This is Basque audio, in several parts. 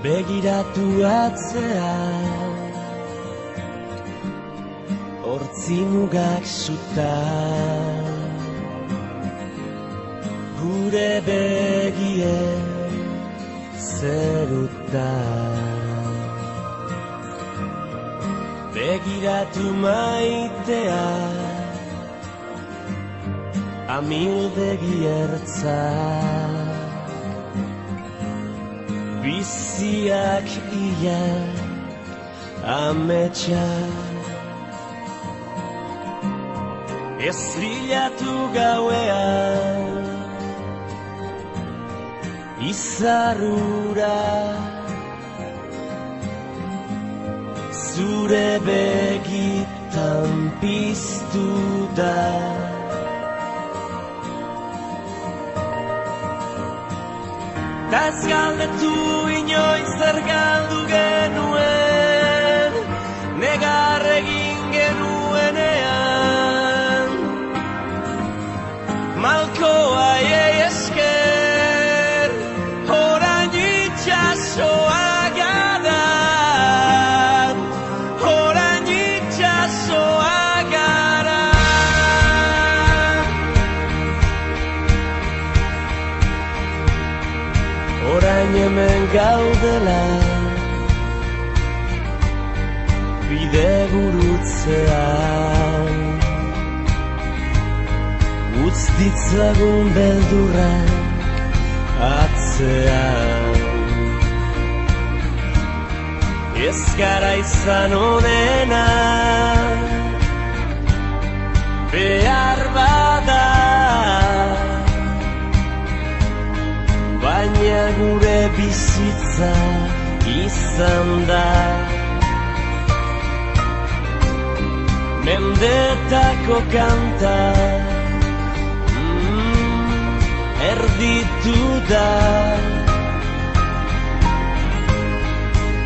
Begiratu atzea, hortzi mugak suta, gure begien zeruta. Begiratu maitea, amildegi ertza, biziak ia ametsa. Ez bilatu gauean izarrura, zure begitan piztu da. Ta ez galdetu inoiz zer galdu genuen, negar egin genuenean. Malkoa esker, orain itxasoa gara, orain itxasoa gara. Orain hemen gaudela, bide gurutzean, utz ditzagun beldurrak atzean. Ez gara izan onena, behar bada, baina gure bizitza izan da. Mendetako kanta erditu da,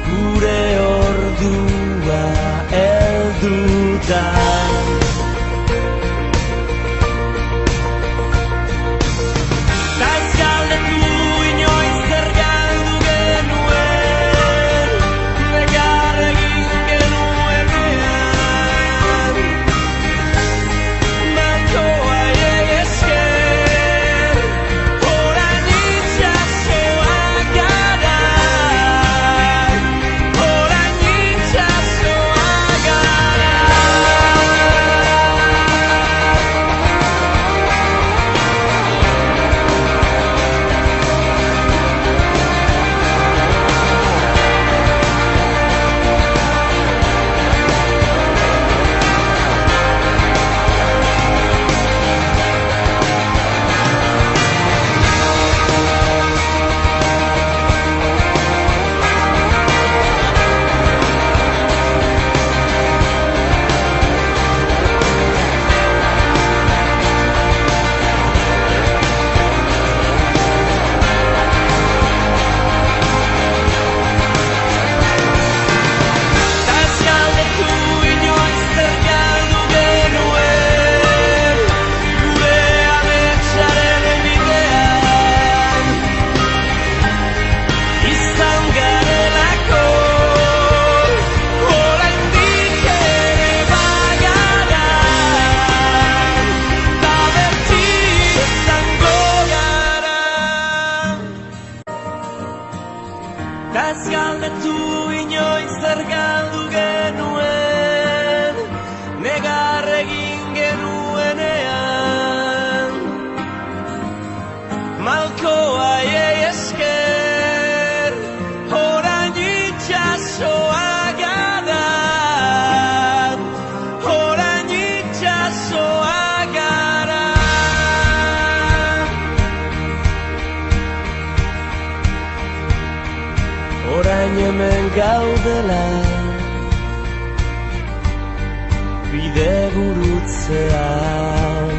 gure ordua heldu da. Ta ez galdetu inoiz zer galdu genuen, negar egin genuenean. Malkoa esker, orain itxasoa gara, orain itxasoa gara. Ta ez galdetu inoiz zer galdu genuen, negar egin genuenean. Malkoa esker, orain itxasoa gara, orain itxasoa gara. Orain hemen gaudela, bide gurutzean,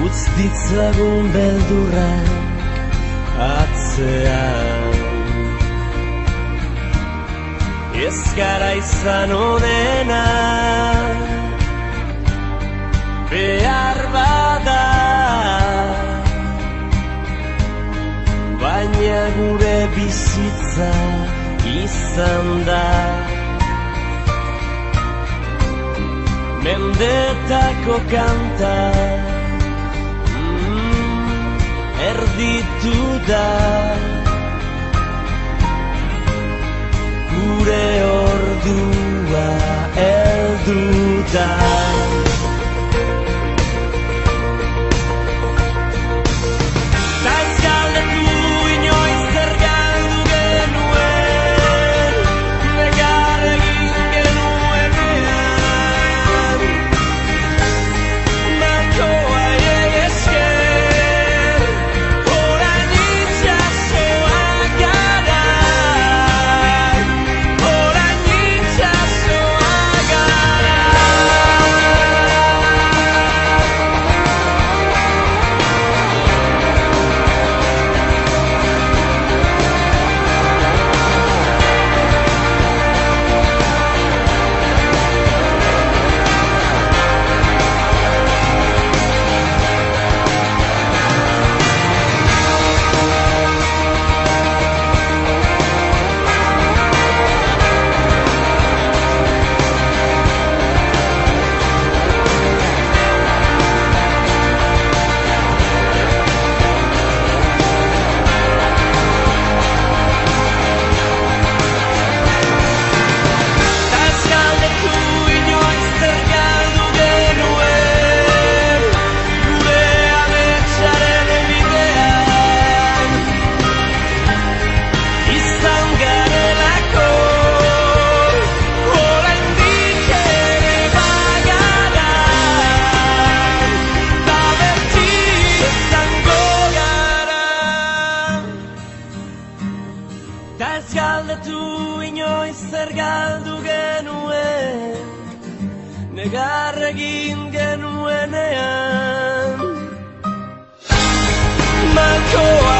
utz ditzagun beldurrak atzean. Ez gara izan onena, behar bada, baina gure bizitza izan da mendetako kanta, erditu da gure ordua heldu da. Ta ez galdetu inoiz zer galdu genuen, negar egin genuenean. Malkoa